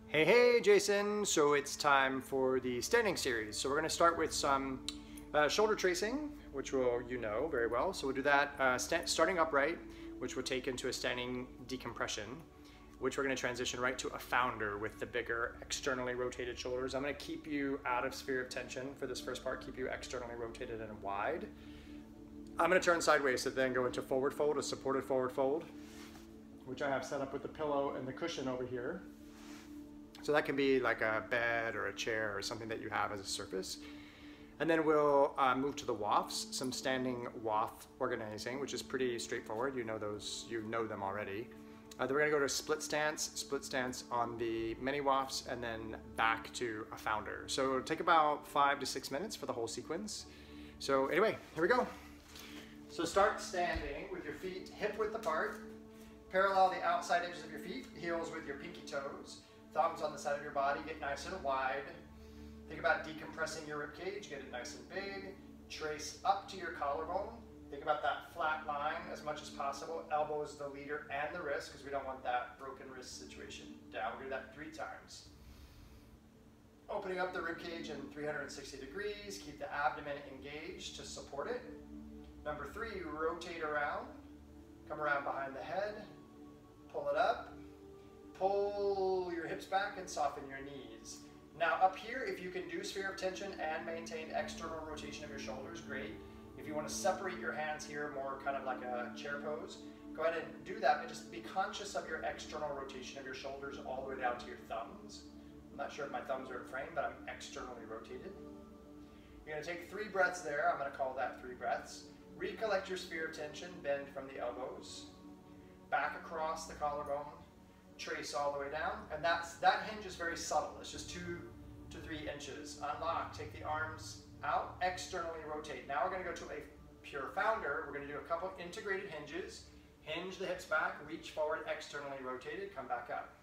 Hey, hey, Jason. So it's time for the standing series. So we're going to start with some shoulder tracing, which you know very well. So we'll do that starting upright, which will take into a standing decompression, which we're going to transition right to a founder with the bigger externally rotated shoulders. I'm going to keep you out of sphere of tension for this first part, keep you externally rotated and wide. I'm going to turn sideways to then go into forward fold, a supported forward fold, which I have set up with the pillow and the cushion over here. So that can be like a bed or a chair or something that you have as a surface. And then we'll move to the waffs, some standing waff organizing, which is pretty straightforward. You know those, you know them already. Then we're gonna go to split stance on the mini waffs, and then back to a founder. So it'll take about 5 to 6 minutes for the whole sequence. So anyway, here we go. So start standing with your feet hip width apart. Parallel the outside edges of your feet, heels with your pinky toes. Thumbs on the side of your body, get nice and wide. Think about decompressing your rib cage, get it nice and big. Trace up to your collarbone. Think about that flat line as much as possible. Elbows the leader and the wrist, because we don't want that broken wrist situation. Down, we'll do that 3 times. Opening up the rib cage in 360 degrees. Keep the abdomen engaged to support it. Number 3, rotate around. Come around behind the head. Pull it up. Pull your hips back and soften your knees. Now up here, if you can do sphere of tension and maintain external rotation of your shoulders, great. If you want to separate your hands here, more kind of like a chair pose, go ahead and do that, but just be conscious of your external rotation of your shoulders all the way down to your thumbs. I'm not sure if my thumbs are in frame, but I'm externally rotated. You're going to take 3 breaths there. I'm going to call that 3 breaths. Recollect your sphere of tension, bend from the elbows, back across the collarbone, trace all the way down, and that hinge is very subtle. It's just 2 to 3 inches. Unlock, take the arms out, externally rotate. Now we're going to go to a pure founder. We're going to do a couple integrated hinges. Hinge the hips back, reach forward, externally rotated, come back up.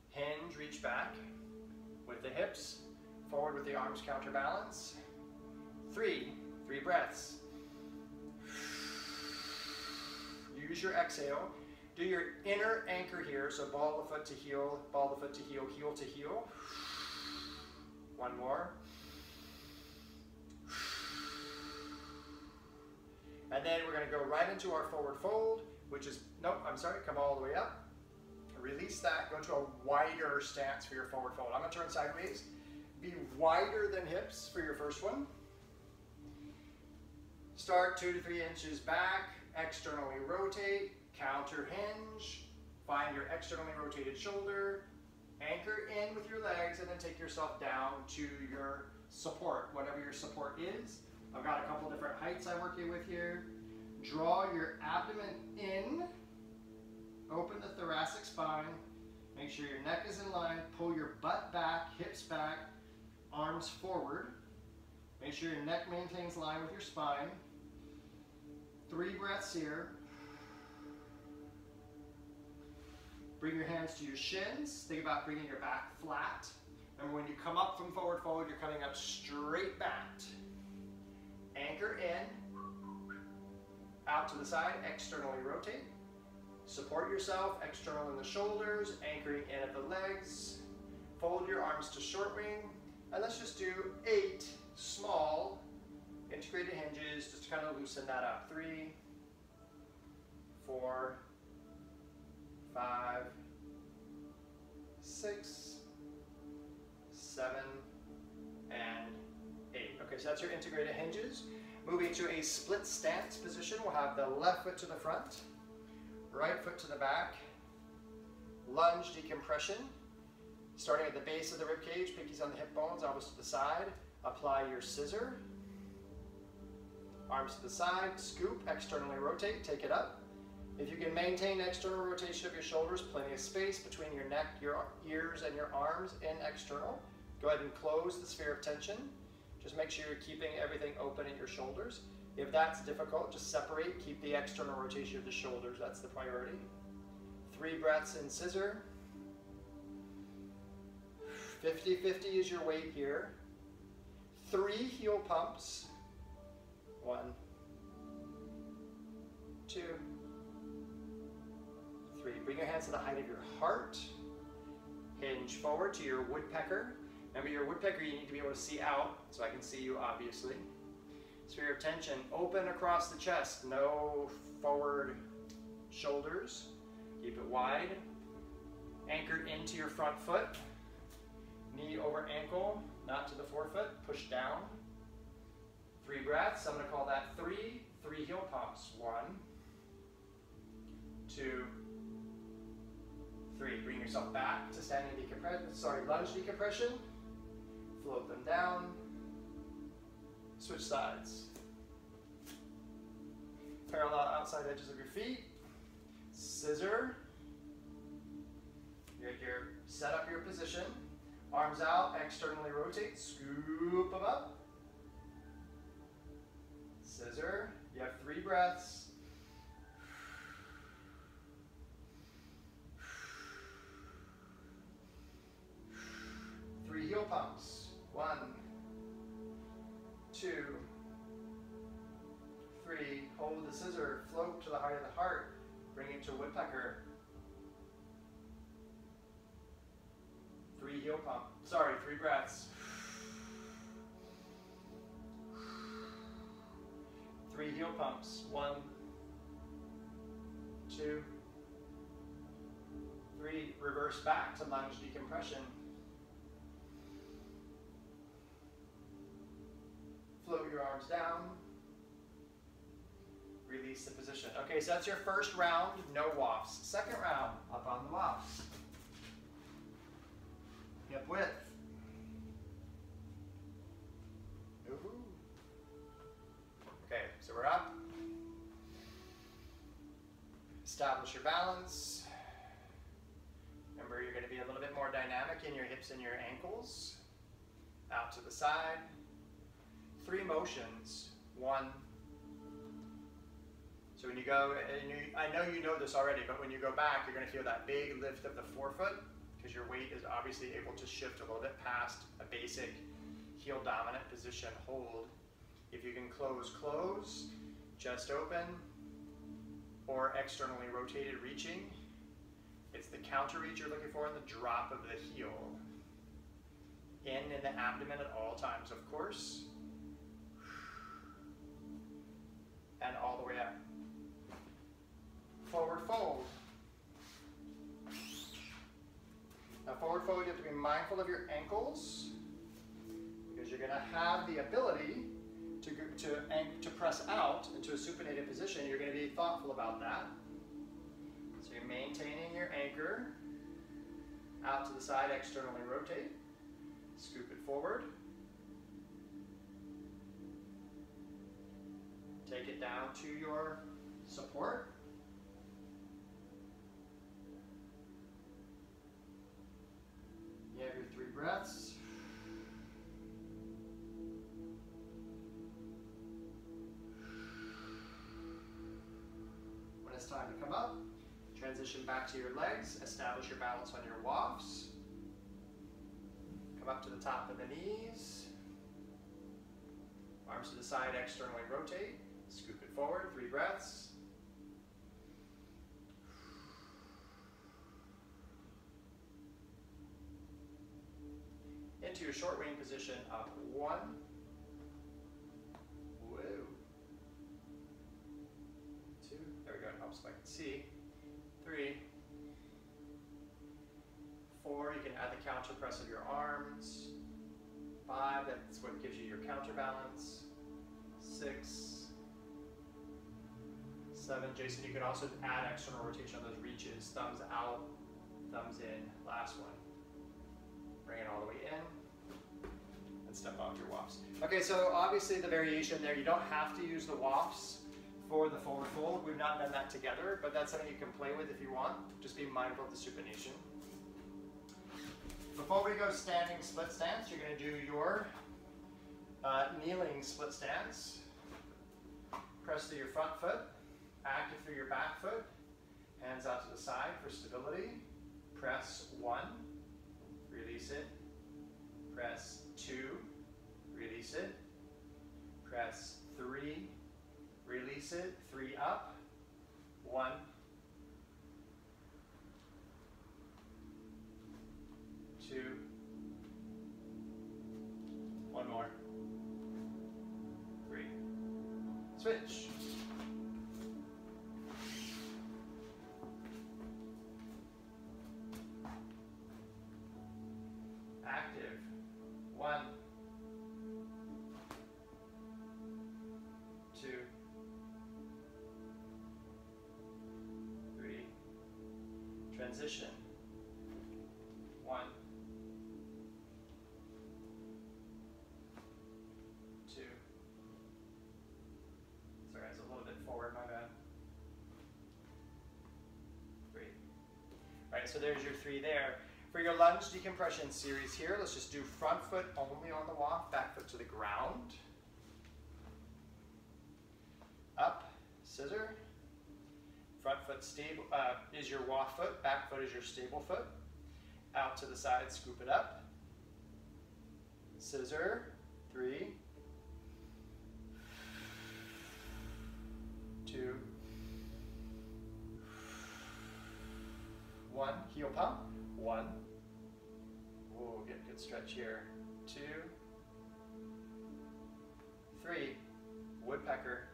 Hinge, reach back with the hips, forward with the arms counterbalance. 3 breaths. Use your exhale. Do your inner anchor here, so ball the foot to heel, ball the foot to heel, heel to heel. 1 more. And then we're going to go right into our forward fold, which is, nope, I'm sorry, come all the way up. Release that, go to a wider stance for your forward fold. I'm going to turn sideways. Be wider than hips for your first one. Start 2 to 3 inches back, externally rotate. Counter hinge, find your externally rotated shoulder, anchor in with your legs, and then take yourself down to your support, whatever your support is. I've got a couple different heights I'm working with here. Draw your abdomen in, open the thoracic spine, make sure your neck is in line, pull your butt back, hips back, arms forward. Make sure your neck maintains line with your spine. 3 breaths here. Bring your hands to your shins. Think about bringing your back flat. And when you come up from forward fold, you're coming up straight back. Anchor in, out to the side, externally rotate. Support yourself, external in the shoulders, anchoring in at the legs. Fold your arms to short wing. And let's just do 8 small integrated hinges, just to kind of loosen that up. 3, 4, 5, 6, 7, and 8. Okay, so that's your integrated hinges. Moving to a split stance position, we'll have the left foot to the front, right foot to the back, lunge decompression. Starting at the base of the rib cage, pinkies on the hip bones, elbows to the side. Apply your scissor. Arms to the side, scoop, externally rotate, take it up. If you can maintain external rotation of your shoulders, plenty of space between your neck, your ears, and your arms in external. Go ahead and close the sphere of tension. Just make sure you're keeping everything open at your shoulders. If that's difficult, just separate, keep the external rotation of the shoulders, that's the priority. 3 breaths in scissor. 50-50 is your weight here. 3 heel pumps. 1, 2, 3. Bring your hands to the height of your heart. Hinge forward to your woodpecker. Remember, your woodpecker, you need to be able to see out, so I can see you, obviously. Sphere of tension, open across the chest, no forward shoulders. Keep it wide. Anchored into your front foot. Knee over ankle, not to the forefoot, push down. 3 breaths, I'm going to call that 3 heel pumps. 1, 2, 3. Bring yourself back to standing decompression, lunge decompression. Float them down. Switch sides. Parallel outside edges of your feet. Scissor. Set up your position. Arms out, externally rotate, scoop them up. Scissor. You have 3 breaths. 3 heel pumps. 1, 2, 3. Hold the scissor, float to the height of the heart. Bring it to woodpecker. 3 heel pump. 3 breaths. 3 heel pumps. 1, 2, 3. Reverse back to lunge decompression. Float your arms down. Release the position. Okay, so that's your first round, no wafts. Second round, up on the wafts. Hip width. Ooh. Okay, so we're up. Establish your balance. Remember, you're going to be a little bit more dynamic in your hips and your ankles. Out to the side. 3 motions. 1. So when you go, and I know you know this already, but when you go back, you're going to feel that big lift of the forefoot because your weight is obviously able to shift a little bit past a basic heel dominant position hold. If you can close, chest open, or externally rotated reaching. It's the counter reach you're looking for and the drop of the heel. In the abdomen at all times, of course. And all the way up. Forward fold. Now forward fold, you have to be mindful of your ankles because you're going to have the ability to press out into a supinated position. You're going to be thoughtful about that. So you're maintaining your anchor. Out to the side, externally rotate. Scoop it forward. Take it down to your support. You have your 3 breaths. When it's time to come up, transition back to your legs. Establish your balance on your wafts. Come up to the top of the knees. Arms to the side, externally rotate. Scoop it forward, 3 breaths. Into your short wing position, up 1. Whoa. 2, there we go, it helps if I can see. 3. 4, you can add the counter press of your arms. 5, that's what gives you your counterbalance. 6. 7, Jason, you can also add external rotation on those reaches. Thumbs out, thumbs in. Last one. Bring it all the way in. And step off your wafts. Okay, so obviously the variation there, you don't have to use the wafts for the forward fold. We've not done that together, but that's something you can play with if you want. Just be mindful of the supination. Before we go standing split stance, you're going to do your kneeling split stance. Press through your front foot. Active through your back foot, hands out to the side for stability. Press 1, release it. Press 2, release it. Press 3, release it. 3 up, 1. Switch. Active. 1, 2, 3. Transition. 1, 2. Sorry, it's a little bit forward, my bad. 3. All right, so there's your 3 there. For your lunge decompression series here, let's just do front foot only on the waff, back foot to the ground. Up, scissor. Front foot stable is your waff foot, back foot is your stable foot. Out to the side, scoop it up. Scissor, 3, 2, 1. Heel pump, 1. Whoa, get a good stretch here. 2, 3. Woodpecker.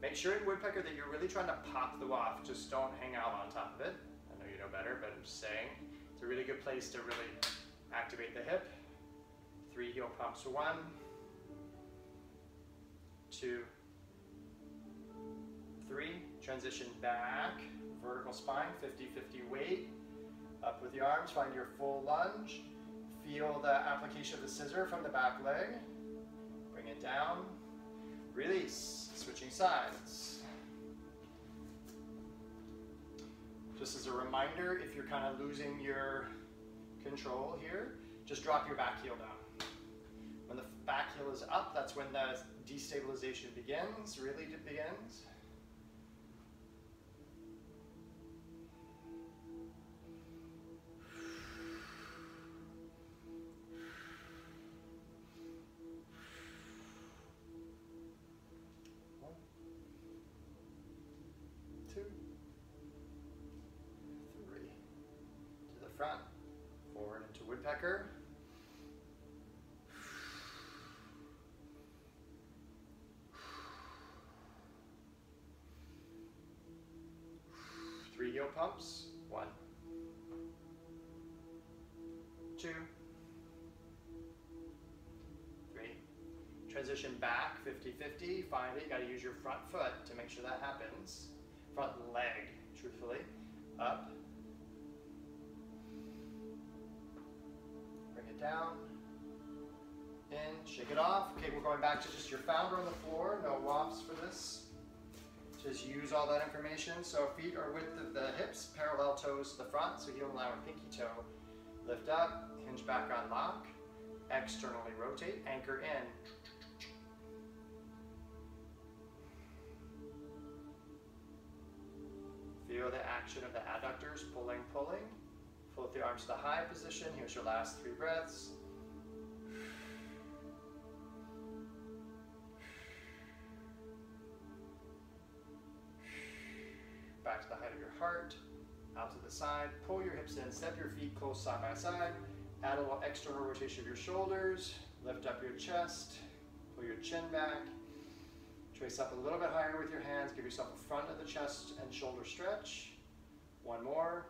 Make sure in woodpecker that you're really trying to pop the waff. Just don't hang out on top of it. I know you know better, but I'm just saying. It's a really good place to really activate the hip. 3 heel pumps. 1, 2, 3. Transition back. Vertical spine, 50-50 weight. Up with the arms, find your full lunge. Feel the application of the scissor from the back leg. Bring it down. Release, switching sides. Just as a reminder, if you're kind of losing your control here, just drop your back heel down. When the back heel is up, that's when the destabilization begins, really begins. Front, forward into woodpecker. Three heel pumps. 1, 2, 3. Transition back, 50-50. Find it. You got to use your front foot to make sure that happens. Front leg, truthfully. Up. Down, in, shake it off. Okay, we're going back to just your founder on the floor, no wafts for this. Just use all that information. So feet are width of the hips, parallel toes to the front, so heel and line with pinky toe. Lift up, hinge back on lock, externally rotate, anchor in. Feel the action of the adductors, pulling, pulling. Float the arms to the high position. Here's your last 3 breaths. Back to the height of your heart. Out to the side. Pull your hips in. Step your feet close side by side. Add a little external rotation of your shoulders. Lift up your chest. Pull your chin back. Trace up a little bit higher with your hands. Give yourself a front of the chest and shoulder stretch. 1 more.